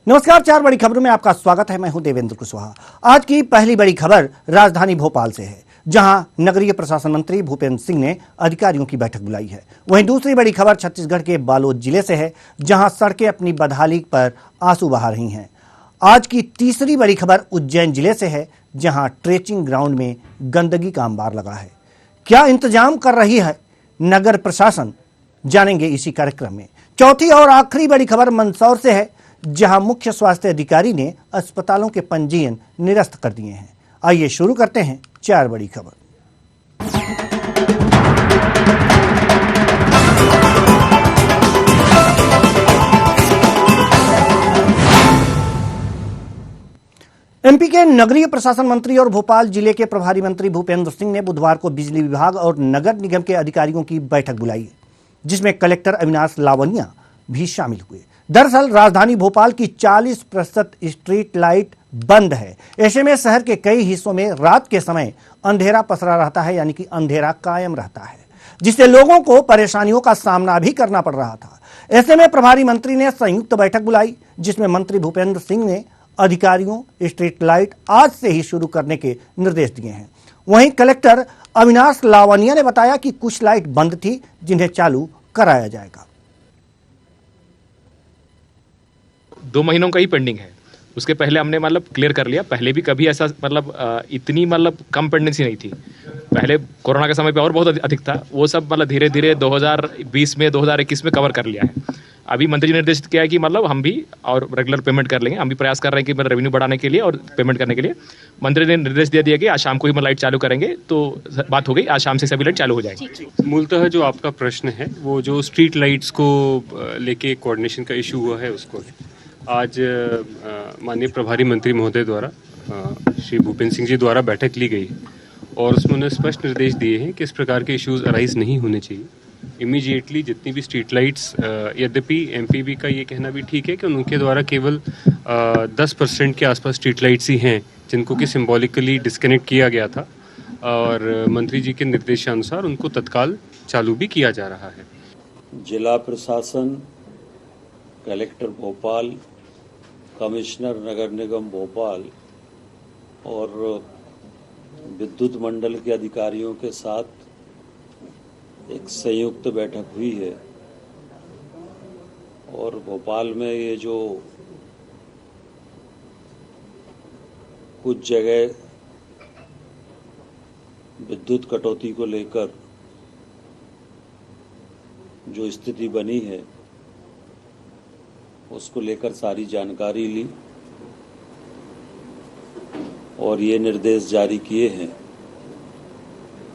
नमस्कार, चार बड़ी खबरों में आपका स्वागत है। मैं हूं देवेंद्र कुशवाहा। आज की पहली बड़ी खबर राजधानी भोपाल से है, जहां नगरीय प्रशासन मंत्री भूपेंद्र सिंह ने अधिकारियों की बैठक बुलाई है। वहीं दूसरी बड़ी खबर छत्तीसगढ़ के बालोद जिले से है, जहां सड़कें अपनी बदहाली पर आंसू बहा रही हैं। आज की तीसरी बड़ी खबर उज्जैन जिले से है, जहां ट्रेचिंग ग्राउंड में गंदगी का अंबार लगा है। क्या इंतजाम कर रही है नगर प्रशासन, जानेंगे इसी कार्यक्रम में। चौथी और आखिरी बड़ी खबर मंदसौर से है, जहां मुख्य स्वास्थ्य अधिकारी ने अस्पतालों के पंजीयन निरस्त कर दिए हैं। आइए शुरू करते हैं चार बड़ी खबर। एमपी के नगरीय प्रशासन मंत्री और भोपाल जिले के प्रभारी मंत्री भूपेंद्र सिंह ने बुधवार को बिजली विभाग और नगर निगम के अधिकारियों की बैठक बुलाई, जिसमें कलेक्टर अविनाश लावनिया भी शामिल हुए। दरअसल राजधानी भोपाल की 40% स्ट्रीट लाइट बंद है। ऐसे में शहर के कई हिस्सों में रात के समय अंधेरा पसरा रहता है, यानी कि अंधेरा कायम रहता है, जिससे लोगों को परेशानियों का सामना भी करना पड़ रहा था। ऐसे में प्रभारी मंत्री ने संयुक्त बैठक बुलाई, जिसमें मंत्री भूपेंद्र सिंह ने अधिकारियों स्ट्रीट लाइट आज से ही शुरू करने के निर्देश दिए हैं। वहीं कलेक्टर अविनाश लावनिया ने बताया कि कुछ लाइट बंद थी, जिन्हें चालू कराया जाएगा। 2 महीनों का ही पेंडिंग है। उसके पहले हमने क्लियर कर लिया। पहले भी कभी ऐसा इतनी कम पेंडेंसी नहीं थी। पहले कोरोना के समय पे और बहुत अधिक था। वो सब धीरे धीरे 2020 में 2021 में कवर कर लिया है। अभी मंत्री जी ने निर्देशित किया है कि हम भी और रेगुलर पेमेंट कर लेंगे। हम भी प्रयास कर रहे हैं कि रेवेन्यू बढ़ाने के लिए और पेमेंट करने के लिए। मंत्री ने निर्देश दे दिया कि आज शाम को ही लाइट चालू करेंगे, तो बात हो गई। आज शाम से सभी लाइट चालू हो जाएगी। मूलतः जो आपका प्रश्न है, वो जो स्ट्रीट लाइट्स को लेके कोऑर्डिनेशन का इशू हुआ है, उसको आज माननीय प्रभारी मंत्री महोदय द्वारा श्री भूपेंद्र सिंह जी द्वारा बैठक ली गई और उसमें उन्होंने स्पष्ट निर्देश दिए हैं कि इस प्रकार के इश्यूज अराइज नहीं होने चाहिए। इमीडिएटली जितनी भी स्ट्रीट लाइट्स, यद्यपि एमपीबी का ये कहना भी ठीक है कि उनके द्वारा केवल 10% के आसपास स्ट्रीट लाइट्स ही हैं जिनको कि सिंबॉलिकली डिस्कनेक्ट किया गया था और मंत्री जी के निर्देशानुसार उनको तत्काल चालू भी किया जा रहा है। जिला प्रशासन, कलेक्टर भोपाल, कमिश्नर नगर निगम भोपाल और विद्युत मंडल के अधिकारियों के साथ एक संयुक्त बैठक हुई है और भोपाल में ये जो कुछ जगह विद्युत कटौती को लेकर जो स्थिति बनी है, उसको लेकर सारी जानकारी ली और ये निर्देश जारी किए हैं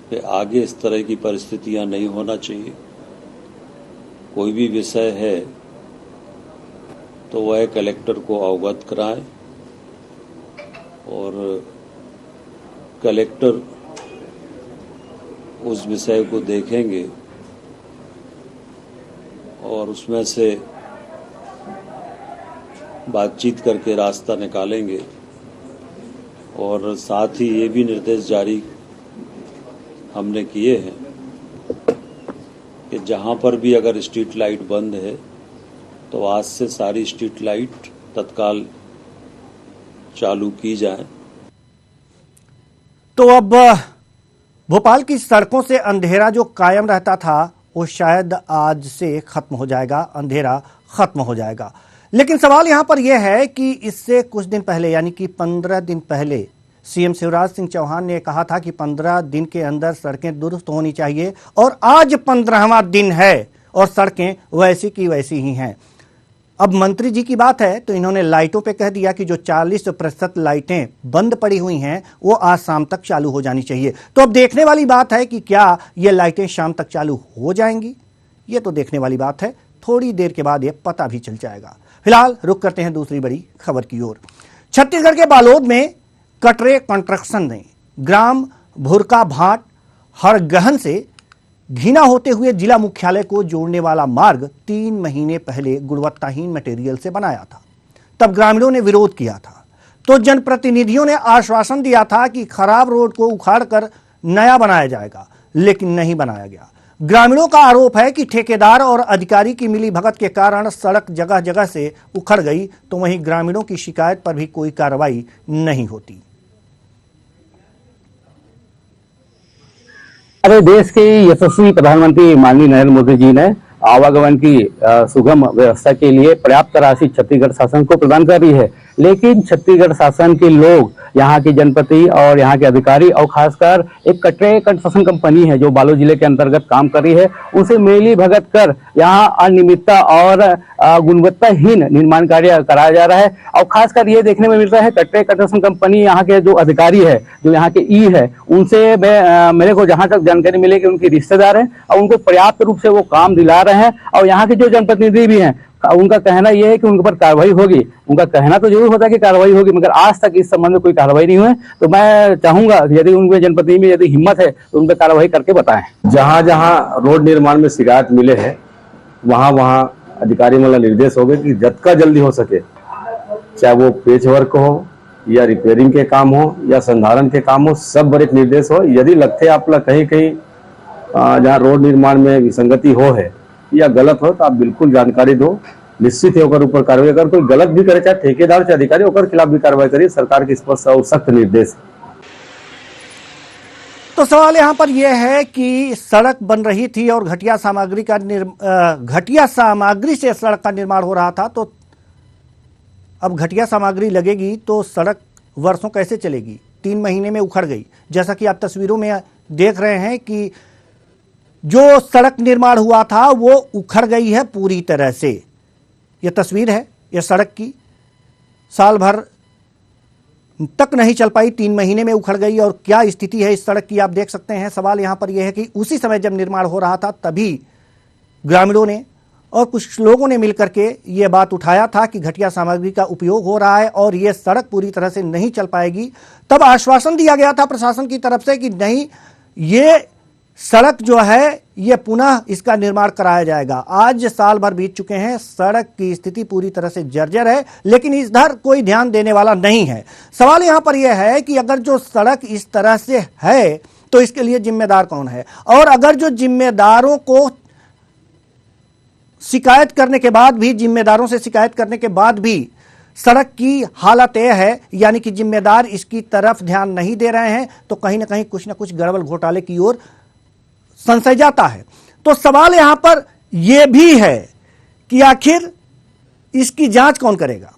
कि आगे इस तरह की परिस्थितियां नहीं होना चाहिए। कोई भी विषय है तो वह कलेक्टर को अवगत कराएं और कलेक्टर उस विषय को देखेंगे और उसमें से बातचीत करके रास्ता निकालेंगे। और साथ ही ये भी निर्देश जारी हमने किए हैं कि जहां पर भी अगर स्ट्रीट लाइट बंद है तो आज से सारी स्ट्रीट लाइट तत्काल चालू की जाए। तो अब भोपाल की सड़कों से अंधेरा जो कायम रहता था, वो शायद आज से खत्म हो जाएगा, अंधेरा खत्म हो जाएगा। लेकिन सवाल यहां पर यह है कि इससे कुछ दिन पहले, यानी कि 15 दिन पहले, सीएम शिवराज सिंह चौहान ने कहा था कि 15 दिन के अंदर सड़कें दुरुस्त होनी चाहिए, और आज 15वां दिन है और सड़कें वैसी की वैसी ही हैं। अब मंत्री जी की बात है तो इन्होंने लाइटों पे कह दिया कि जो 40% लाइटें बंद पड़ी हुई हैं वो आज शाम तक चालू हो जानी चाहिए। तो अब देखने वाली बात है कि क्या ये लाइटें शाम तक चालू हो जाएंगी। ये तो देखने वाली बात है, थोड़ी देर के बाद ये पता भी चल जाएगा। फिलहाल रुक करते हैं दूसरी बड़ी खबर की ओर। छत्तीसगढ़ के बालोद में कटरे कंस्ट्रक्शन ने ग्राम भुरका भाट हरगहन से घिना होते हुए जिला मुख्यालय को जोड़ने वाला मार्ग 3 महीने पहले गुणवत्ताहीन मटेरियल से बनाया था। तब ग्रामीणों ने विरोध किया था, तो जनप्रतिनिधियों ने आश्वासन दिया था कि खराब रोड को उखाड़कर नया बनाया जाएगा, लेकिन नहीं बनाया गया। ग्रामीणों का आरोप है कि ठेकेदार और अधिकारी की मिलीभगत के कारण सड़क जगह जगह से उखड़ गई, तो वहीं ग्रामीणों की शिकायत पर भी कोई कार्रवाई नहीं होती। हमारे देश के यशस्वी प्रधानमंत्री माननीय नरेंद्र मोदी जी ने आवागमन की सुगम व्यवस्था के लिए पर्याप्त राशि छत्तीसगढ़ शासन को प्रदान कर रही है, लेकिन छत्तीसगढ़ शासन के लोग, यहाँ के जनप्रति और यहाँ के अधिकारी और खासकर एक कटरे कंस्ट्रक्शन कंपनी है जो बालोद जिले के अंतर्गत काम कर रही है, उसे मिली भगत कर यहाँ अनियमितता और गुणवत्ताहीन निर्माण कार्य कराया जा रहा है। और खासकर ये देखने में मिल रहा है कटरे कंस्ट्रक्शन कंपनी यहाँ के जो अधिकारी है, जो यहाँ के है, उनसे मेरे को जहाँ तक जानकारी मिली कि उनके रिश्तेदार हैं और उनको पर्याप्त रूप से वो काम दिला रहे हैं। और यहाँ के जो जनप्रतिनिधि भी हैं, उनका कहना यह है कि उनके ऊपर कार्रवाई होगी। उनका कहना तो जरूर होता है कि कार्रवाई होगी, मगर आज तक इस संबंध में कोई कार्रवाई नहीं हुई। तो मैं चाहूंगा कि यदि उनके जनप्रतिनिधि में यदि हिम्मत है तो उन पर कार्रवाई करके बताएं। जहां जहां रोड निर्माण में शिकायत मिले हैं वहां वहां अधिकारी मतलब निर्देश हो गए कि जितना जल्दी हो सके, चाहे वो पेच वर्क हो या रिपेयरिंग के काम हो या संधारण के काम हो, सब बड़े निर्देश हो। यदि लगते आप कहीं कहीं जहाँ रोड निर्माण में विसंगति हो है या गलत हो तो आप बिल्कुल जानकारी दो, निश्चित है ओकर ऊपर कार्रवाई। अगर कोई गलत भी करे, चाहे ठेकेदार चाहे अधिकारी, ओकर खिलाफ भी कार्रवाई करिए। सरकार के स्पष्ट और सख्त निर्देश। तो सवाल यहां पर यह है कि सड़क बन रही थी और घटिया सामग्री से सड़क का निर्माण हो रहा था, तो अब घटिया सामग्री लगेगी तो सड़क वर्षों कैसे चलेगी? 3 महीने में उखड़ गई। जैसा कि आप तस्वीरों में देख रहे हैं कि जो सड़क निर्माण हुआ था वो उखड़ गई है पूरी तरह से। यह तस्वीर है यह सड़क की, साल भर तक नहीं चल पाई, 3 महीने में उखड़ गई। और क्या स्थिति है इस सड़क की आप देख सकते हैं। सवाल यहां पर यह है कि उसी समय जब निर्माण हो रहा था तभी ग्रामीणों ने और कुछ लोगों ने मिलकर के यह बात उठाया था कि घटिया सामग्री का उपयोग हो रहा है और यह सड़क पूरी तरह से नहीं चल पाएगी। तब आश्वासन दिया गया था प्रशासन की तरफ से कि नहीं, ये सड़क जो है ये पुनः इसका निर्माण कराया जाएगा। आज साल भर बीत चुके हैं, सड़क की स्थिति पूरी तरह से जर्जर है, लेकिन इधर कोई ध्यान देने वाला नहीं है। सवाल यहां पर यह है कि अगर जो सड़क इस तरह से है तो इसके लिए जिम्मेदार कौन है? और अगर जो जिम्मेदारों को शिकायत करने के बाद भी, जिम्मेदारों से शिकायत करने के बाद भी सड़क की हालत यह है, यानी कि जिम्मेदार इसकी तरफ ध्यान नहीं दे रहे हैं, तो कहीं ना कहीं कुछ ना कुछ गड़बड़ घोटाले की ओर संशय जाता है। तो सवाल यहां पर यह भी है कि आखिर इसकी जांच कौन करेगा,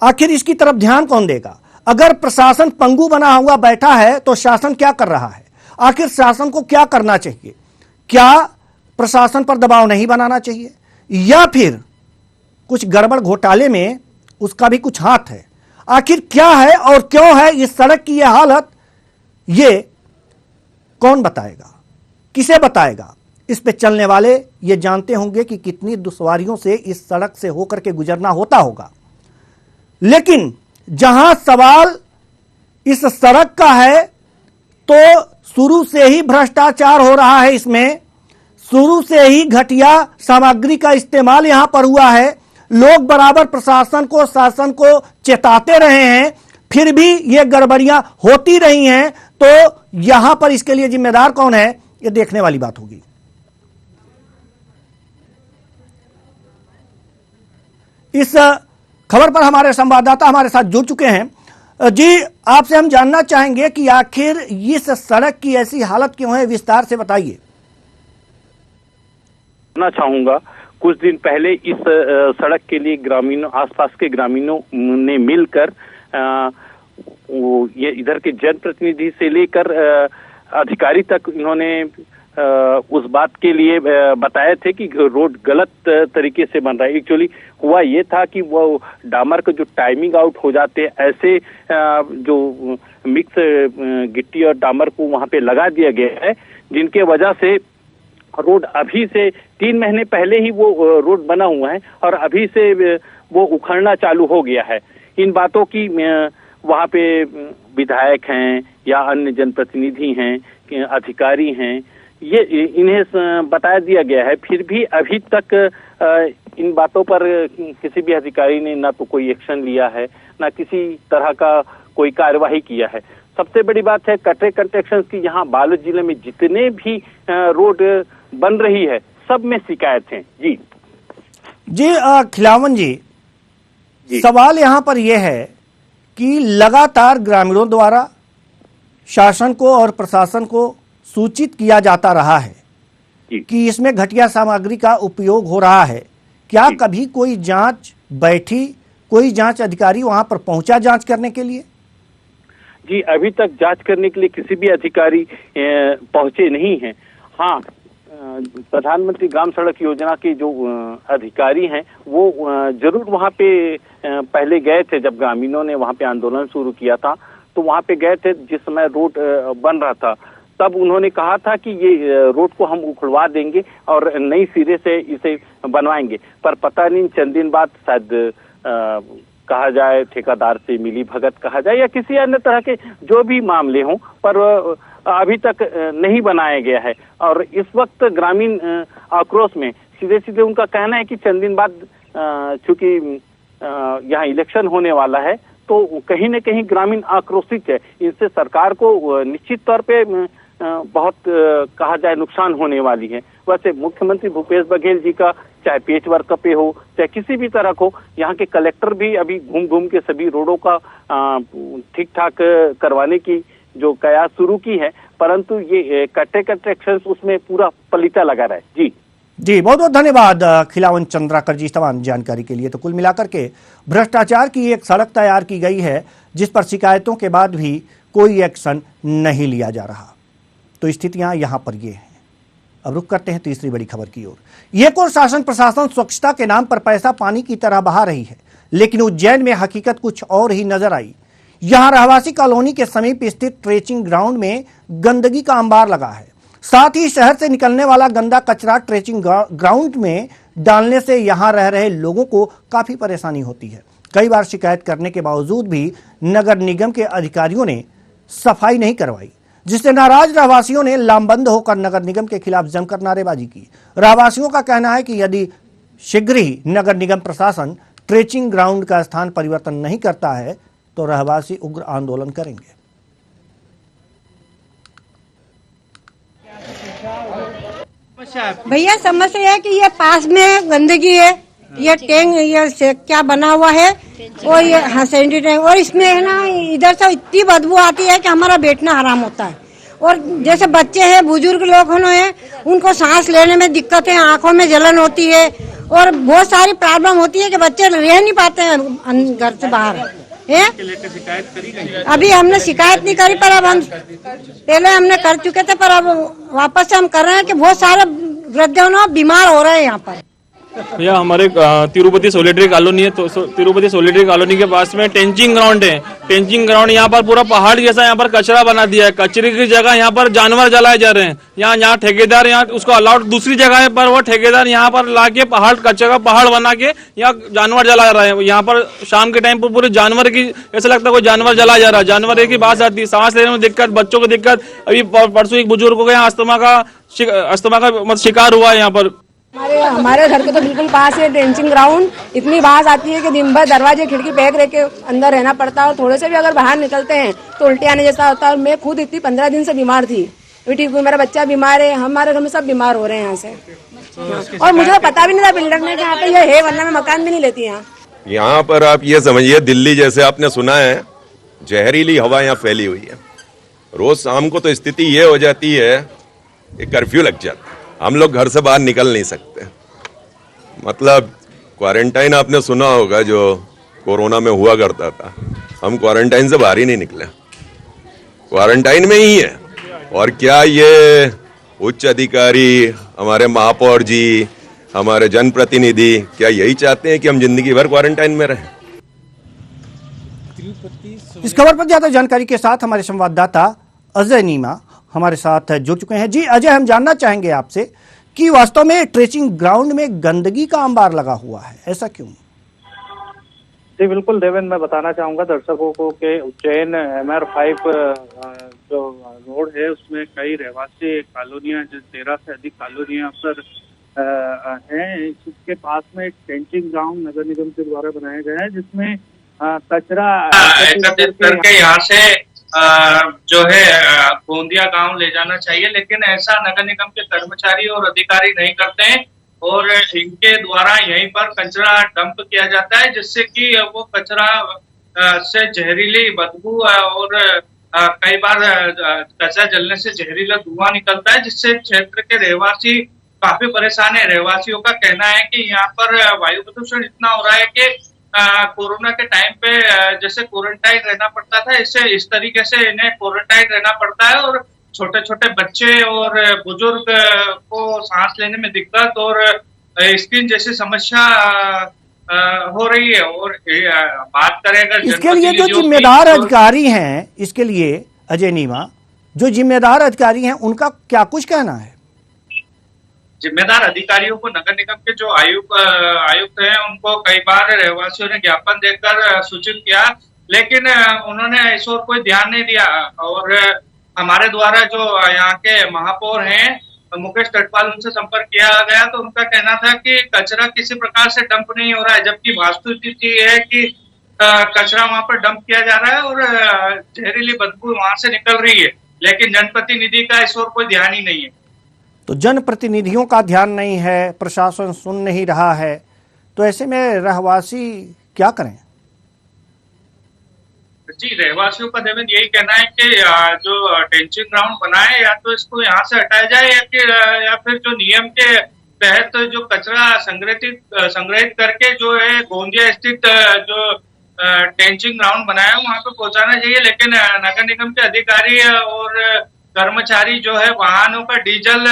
आखिर इसकी तरफ ध्यान कौन देगा? अगर प्रशासन पंगु बना हुआ बैठा है तो शासन क्या कर रहा है? आखिर शासन को क्या करना चाहिए? क्या प्रशासन पर दबाव नहीं बनाना चाहिए, या फिर कुछ गड़बड़ घोटाले में उसका भी कुछ हाथ है? आखिर क्या है और क्यों है इस सड़क की यह हालत, ये कौन बताएगा, किसे बताएगा? इस पे चलने वाले ये जानते होंगे कि कितनी दुश्वारियों से इस सड़क से होकर के गुजरना होता होगा। लेकिन जहां सवाल इस सड़क का है तो शुरू से ही भ्रष्टाचार हो रहा है, इसमें शुरू से ही घटिया सामग्री का इस्तेमाल यहां पर हुआ है। लोग बराबर प्रशासन को, शासन को चेताते रहे हैं, फिर भी ये गड़बड़ियां होती रही हैं। तो यहां पर इसके लिए जिम्मेदार कौन है, ये देखने वाली बात होगी। इस खबर पर हमारे संवाददाता हमारे साथ जुड़ चुके हैं। जी, आपसे हम जानना चाहेंगे कि आखिर इस सड़क की ऐसी हालत क्यों है, विस्तार से बताइए। चाहूंगा, कुछ दिन पहले इस सड़क के लिए ग्रामीणों, आसपास के ग्रामीणों ने मिलकर ये इधर के जनप्रतिनिधि से लेकर अधिकारी तक इन्होंने उस बात के लिए बताए थे कि रोड गलत तरीके से बन रहा है। एक्चुअली हुआ ये था कि वो डामर का जो टाइमिंग आउट हो जाते हैं, ऐसे जो मिक्स गिट्टी और डामर को वहां पे लगा दिया गया है, जिनके वजह से रोड अभी से 3 महीने पहले ही वो रोड बना हुआ है और अभी से वो उखड़ना चालू हो गया है। इन बातों की वहाँ पे विधायक हैं या अन्य जनप्रतिनिधि हैं, अधिकारी हैं, ये इन्हें बता दिया गया है, फिर भी अभी तक इन बातों पर किसी भी अधिकारी ने ना तो कोई एक्शन लिया है, ना किसी तरह का कोई कार्यवाही किया है। सबसे बड़ी बात है कटरे कंस्ट्रक्शन की, यहाँ बालोद जिले में जितने भी रोड बन रही है, सब में शिकायत है। जी जी खिलावन जी, सवाल यहाँ पर यह है कि लगातार ग्रामीणों द्वारा शासन को और प्रशासन को सूचित किया जाता रहा है कि इसमें घटिया सामग्री का उपयोग हो रहा है। क्या कभी कोई जांच बैठी, कोई जांच अधिकारी वहां पर पहुंचा जांच करने के लिए? जी, अभी तक जांच करने के लिए किसी भी अधिकारी पहुंचे नहीं हैं। हाँ, प्रधानमंत्री ग्राम सड़क योजना के जो अधिकारी हैं वो जरूर वहां पे पहले गए थे। जब ग्रामीणों ने वहां पे आंदोलन शुरू किया था तो वहां पे गए थे जिस समय रोड बन रहा था। तब उन्होंने कहा था कि ये रोड को हम उखड़वा देंगे और नई सिरे से इसे बनवाएंगे, पर पता नहीं चंद दिन बाद शायद कहा जाए ठेकेदार से मिली भगत कहा जाए या किसी अन्य तरह के जो भी मामले हों, पर अभी तक नहीं बनाया गया है। और इस वक्त ग्रामीण आक्रोश में सीधे सीधे उनका कहना है कि चंद दिन बाद चूंकि यहाँ इलेक्शन होने वाला है तो कहीं न कहीं ग्रामीण आक्रोशित है। इससे सरकार को निश्चित तौर पे बहुत कहा जाए नुकसान होने वाली है। वैसे मुख्यमंत्री भूपेश बघेल जी का चाहे पेच वर्क पे हो चाहे किसी भी तरह को, यहाँ के कलेक्टर भी अभी घूम घूम के सभी रोडों का ठीक ठाक करवाने की जो कयास शुरू की है, परंतु ये कट्टे एक्शन उसमें पूरा पलीता लगा रहा है। जी बहुत बहुत धन्यवाद खिलावन चंद्राकर जी तमाम जानकारी के लिए। तो कुल मिलाकर के भ्रष्टाचार की एक सड़क तैयार की गई है जिस पर शिकायतों के बाद भी कोई एक्शन नहीं लिया जा रहा। तो स्थितियां यहां पर ये हैं। अब रुक करते हैं तीसरी बड़ी खबर की ओर। एक और शासन प्रशासन स्वच्छता के नाम पर पैसा पानी की तरह बहा रही है, लेकिन उज्जैन में हकीकत कुछ और ही नजर आई। यहां रहवासी कॉलोनी के समीप स्थित ट्रेचिंग ग्राउंड में गंदगी का अंबार लगा है। साथ ही शहर से निकलने वाला गंदा कचरा ट्रेचिंग ग्राउंड में डालने से यहां रह रहे लोगों को काफी परेशानी होती है। कई बार शिकायत करने के बावजूद भी नगर निगम के अधिकारियों ने सफाई नहीं करवाई, जिससे नाराज रहवासियों ने लामबंद होकर नगर निगम के खिलाफ जमकर नारेबाजी की। रहवासियों का कहना है कि यदि शीघ्र ही नगर निगम प्रशासन ट्रेचिंग ग्राउंड का स्थान परिवर्तन नहीं करता है तो रहवासी उग्र आंदोलन करेंगे। भैया समस्या है कि ये पास में गंदगी है, ये टैंक ये क्या बना हुआ है और ये सैनिटरी टैंक, और इसमें है ना इधर से इतनी बदबू आती है कि हमारा बैठना हराम होता है। और जैसे बच्चे हैं, बुजुर्ग लोग हैं, उनको सांस लेने में दिक्कत है, आंखों में जलन होती है और बहुत सारी प्रॉब्लम होती है कि बच्चे रह नहीं पाते हैं घर से बाहर है। अभी हमने शिकायत नहीं करी, पर अब हम पहले हमने कर चुके थे, पर अब वापस से हम कर रहे हैं कि बहुत सारे वृद्ध बीमार हो रहे हैं यहाँ पर। भैया हमारे तिरुपति सोलिडरी कॉलोनी है, तो तिरुपति सोलिडरी कॉलोनी के पास में टेंचिंग ग्राउंड है। टेंचिंग ग्राउंड यहाँ पर पूरा पहाड़ जैसा यहाँ पर कचरा बना दिया है। कचरे की जगह यहाँ पर जानवर जलाए जा रहे हैं। यहाँ ठेकेदार यहाँ उसको अलाउड दूसरी जगह है, पर वो ठेकेदार यहाँ पर लाके पहाड़ कचरे का पहाड़ बना के यहाँ जानवर जला रहा है। यहाँ पर शाम के टाइम पर पूरे जानवर की ऐसा लगता है कोई जानवर जला जा रहा है। जानवर की बात आती है, सांस लेने में दिक्कत, बच्चों को दिक्कत। अभी परसों एक बुजुर्ग को यहाँ अस्थमा का शिकार हुआ है यहाँ पर। हमारे घर के तो बिल्कुल पास है टेंचिंग ग्राउंड। इतनी बात आती है कि दिन भर दरवाजे खिड़की पैक रह के अंदर रहना पड़ता है और थोड़े से भी अगर बाहर निकलते हैं तो उल्टी आने जैसा होता है। मैं खुद इतनी 15 दिन से बीमार थी, ठीक हुई, मेरा बच्चा बीमार है, हमारे घर में सब बीमार हो रहे हैं यहाँ से। और मुझे तो पता भी नहीं था बिल्डर ने यहाँ पे ये है, वरना मैं मकान भी नहीं लेती यहाँ। यहाँ पर आप ये समझिए दिल्ली जैसे आपने सुना है जहरीली हवा यहाँ फैली हुई है। रोज शाम को तो स्थिति ये हो जाती है कि कर्फ्यू लग जाता है, हम लोग घर से बाहर निकल नहीं सकते। मतलब क्वारंटाइन आपने सुना होगा जो कोरोना में हुआ करता था, हम क्वारंटाइन से बाहर ही नहीं निकले, क्वारंटाइन में ही है। और क्या ये उच्च अधिकारी, हमारे महापौर जी, हमारे जनप्रतिनिधि क्या यही चाहते हैं कि हम जिंदगी भर क्वारंटाइन में रहें? इस खबर पर ज्यादा जानकारी के साथ हमारे संवाददाता अजय नीमा हमारे साथ जुड़ चुके हैं। जी अजय, हम जानना चाहेंगे आपसे कि वास्तव में ट्रेचिंग ग्राउंड में गंदगी का अंबार लगा हुआ है, ऐसा क्यों? जी बिल्कुल देवेंद्र, मैं बताना चाहूंगा दर्शकों को कि उज्जैन MR5 जो रोड है उसमें कई रहवासी कॉलोनियां, जो 13 से अधिक कॉलोनियां पर हैं। इसके पास में एक टेंचिंग ग्राउंड नगर निगम के द्वारा बनाया गया है जिसमें कचरा एकत्रित करके यहाँ से जो है गोंदिया गांव ले जाना चाहिए, लेकिन ऐसा नगर निगम के कर्मचारी और अधिकारी नहीं करते हैं और इनके द्वारा यहीं पर कचरा डंप किया जाता है, जिससे कि वो कचरा से जहरीली बदबू और कई बार कचरा जलने से जहरीला धुआं निकलता है, जिससे क्षेत्र के रहवासी काफी परेशान है। रहवासियों का कहना है कि यहाँ पर वायु प्रदूषण इतना हो रहा है कि कोरोना के टाइम पे जैसे क्वारंटाइन रहना पड़ता था, इससे इस तरीके से इन्हें क्वारंटाइन रहना पड़ता है और छोटे छोटे बच्चे और बुजुर्ग को सांस लेने में दिक्कत और स्किन जैसी समस्या हो रही है। और बात करें अगर इसके लिए जो जिम्मेदार अधिकारी हैं, इसके लिए अजय नीमा, जो जिम्मेदार अधिकारी हैं उनका क्या कुछ कहना है? जिम्मेदार अधिकारियों को नगर निगम के जो आयुक्त हैं उनको कई बार रहवासियों ने ज्ञापन देकर सूचित किया, लेकिन उन्होंने इस ओर कोई ध्यान नहीं दिया। और हमारे द्वारा जो यहाँ के महापौर हैं मुकेश टटपाल, उनसे संपर्क किया गया तो उनका कहना था कि कचरा किसी प्रकार से डंप नहीं हो रहा है, जबकि वास्तुस्थिति है कि कचरा वहां पर डंप किया जा रहा है और जहरीली बदबू वहां से निकल रही है, लेकिन जनप्रतिनिधि का इस ओर कोई ध्यान ही नहीं है। तो जनप्रतिनिधियों का ध्यान नहीं है, प्रशासन सुन नहीं रहा है, तो ऐसे में रहवासी क्या करें? जी, रहवासियों का देवेंद्र यही कहना है कि जो टेंचिंग ग्राउंड बना है या तो इसको यहाँ से हटाया जाए या फिर जो नियम के तहत जो कचरा संग्रहित करके जो है गोंदिया स्थित जो टेंचिंग ग्राउंड बनाया है वहां पे पहुंचाना चाहिए। लेकिन नगर निगम के अधिकारी और कर्मचारी जो है वाहनों का डीजल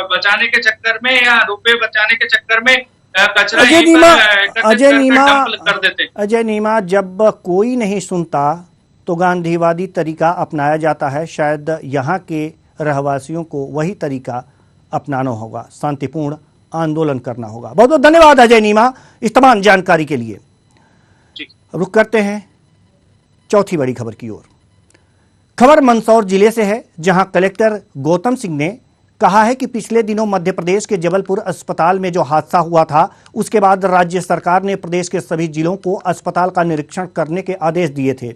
बचाने के चक्कर में या रुपए बचाने के चक्कर में कचरा अजय नीमा, जब कोई नहीं सुनता तो गांधीवादी तरीका अपनाया जाता है। शायद यहाँ के रहवासियों को वही तरीका अपनाना होगा, शांतिपूर्ण आंदोलन करना होगा। बहुत बहुत धन्यवाद अजय नीमा इस तमाम जानकारी के लिए। रुक करते हैं चौथी बड़ी खबर की ओर। खबर मंदसौर जिले से है, जहां कलेक्टर गौतम सिंह ने कहा है कि पिछले दिनों मध्य प्रदेश के जबलपुर अस्पताल में जो हादसा हुआ था, उसके बाद राज्य सरकार ने प्रदेश के सभी जिलों को अस्पताल का निरीक्षण करने के आदेश दिए थे।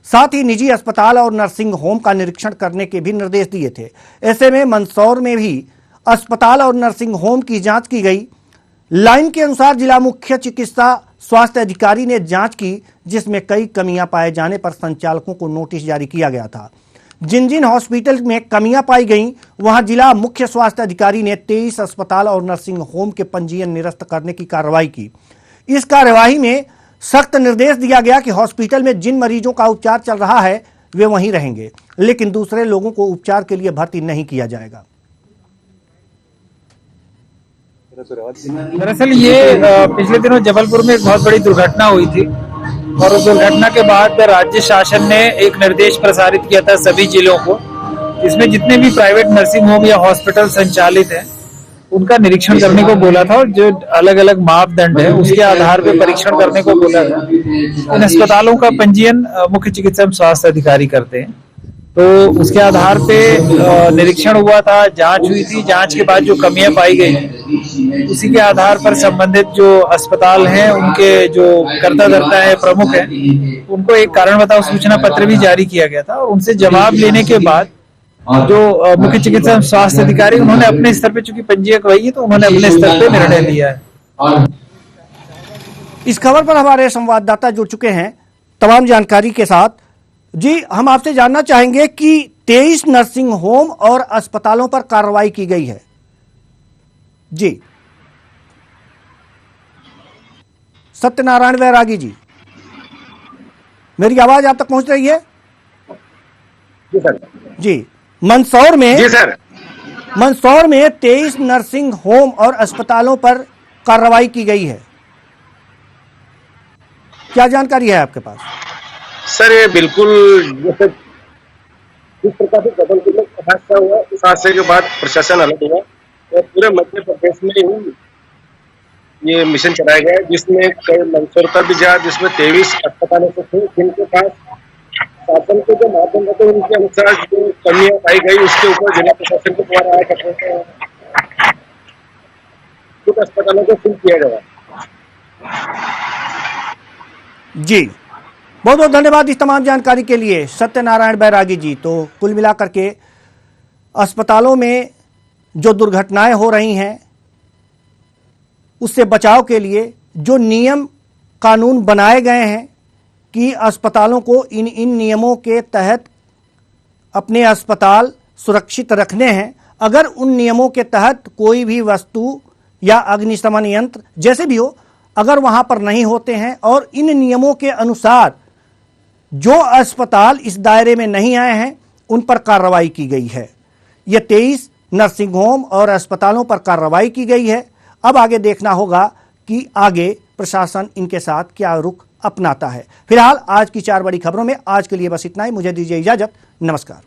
साथ ही निजी अस्पताल और नर्सिंग होम का निरीक्षण करने के भी निर्देश दिए थे। ऐसे में मंदसौर में भी अस्पताल और नर्सिंग होम की जांच की गई। लाइन के अनुसार जिला मुख्य चिकित्सा स्वास्थ्य अधिकारी ने जांच की, जिसमें कई कमियां पाए जाने पर संचालकों को नोटिस जारी किया गया था। जिन जिन हॉस्पिटल में कमियां पाई गईं, वहां जिला मुख्य स्वास्थ्य अधिकारी ने 23 अस्पताल और नर्सिंग होम के पंजीयन निरस्त करने की कार्रवाई की। इस कार्यवाही में सख्त निर्देश दिया गया कि हॉस्पिटल में जिन मरीजों का उपचार चल रहा है वे वहीं रहेंगे, लेकिन दूसरे लोगों को उपचार के लिए भर्ती नहीं किया जाएगा। दरअसल ये पिछले दिनों जबलपुर में एक बहुत बड़ी दुर्घटना हुई थी और उस दुर्घटना के बाद राज्य शासन ने एक निर्देश प्रसारित किया था सभी जिलों को, इसमें जितने भी प्राइवेट नर्सिंग होम या हॉस्पिटल संचालित हैं उनका निरीक्षण करने को बोला था और जो अलग अलग मापदंड है उसके आधार पर परीक्षण करने को बोला था। इन अस्पतालों का पंजीयन मुख्य चिकित्सा स्वास्थ्य अधिकारी करते हैं, तो उसके आधार पे निरीक्षण हुआ था, जांच हुई थी। जांच के बाद जो कमियां पाई गई उसी के आधार पर संबंधित जो अस्पताल हैं उनके जो कर्ता धर्ता है प्रमुख है उनको एक कारण बताओ सूचना पत्र भी जारी किया गया था और उनसे जवाब लेने के बाद जो मुख्य चिकित्सा स्वास्थ्य अधिकारी उन्होंने अपने स्तर पे, चूंकि पंजीयक वही है तो उन्होंने अपने स्तर पे निर्णय लिया है। इस खबर पर हमारे संवाददाता जुड़ चुके हैं तमाम जानकारी के साथ। जी, हम आपसे जानना चाहेंगे कि 23 नर्सिंग होम और अस्पतालों पर कार्रवाई की गई है। जी, सत्यनारायण वैरागी जी, मेरी आवाज आप तक पहुंच रही है? जी सर। जी, मंदसौर में, जी सर, मंदसौर में 23 नर्सिंग होम और अस्पतालों पर कार्रवाई की गई है, क्या जानकारी है आपके पास? सर ये बिल्कुल जैसे जिस प्रकार से जबलपुर में हादसा हुआ, इस हादसे के बाद प्रशासन अलर्ट हुआ और पूरे मध्य प्रदेश में ही ये मिशन चलाया गया, जिसमें कई मंदसौर पर भी जा, जिसमें 23 अस्पतालों से थे जिनके पास शासन के जो मापदंड थे उनके अनुसार जो कमियां पाई गई उसके ऊपर जिला प्रशासन के द्वारा आया करते थे, कुछ अस्पतालों को सील किया गया। जी, बहुत बहुत धन्यवाद इस तमाम जानकारी के लिए सत्यनारायण बैरागी जी। तो कुल मिलाकर के अस्पतालों में जो दुर्घटनाएं हो रही हैं उससे बचाव के लिए जो नियम कानून बनाए गए हैं कि अस्पतालों को इन नियमों के तहत अपने अस्पताल सुरक्षित रखने हैं, अगर उन नियमों के तहत कोई भी वस्तु या अग्निशमन यंत्र जैसे भी हो अगर वहां पर नहीं होते हैं और इन नियमों के अनुसार जो अस्पताल इस दायरे में नहीं आए हैं उन पर कार्रवाई की गई है। ये 23 नर्सिंग होम और अस्पतालों पर कार्रवाई की गई है। अब आगे देखना होगा कि आगे प्रशासन इनके साथ क्या रुख अपनाता है। फिलहाल आज की 4 बड़ी खबरों में आज के लिए बस इतना ही। मुझे दीजिए इजाजत। नमस्कार।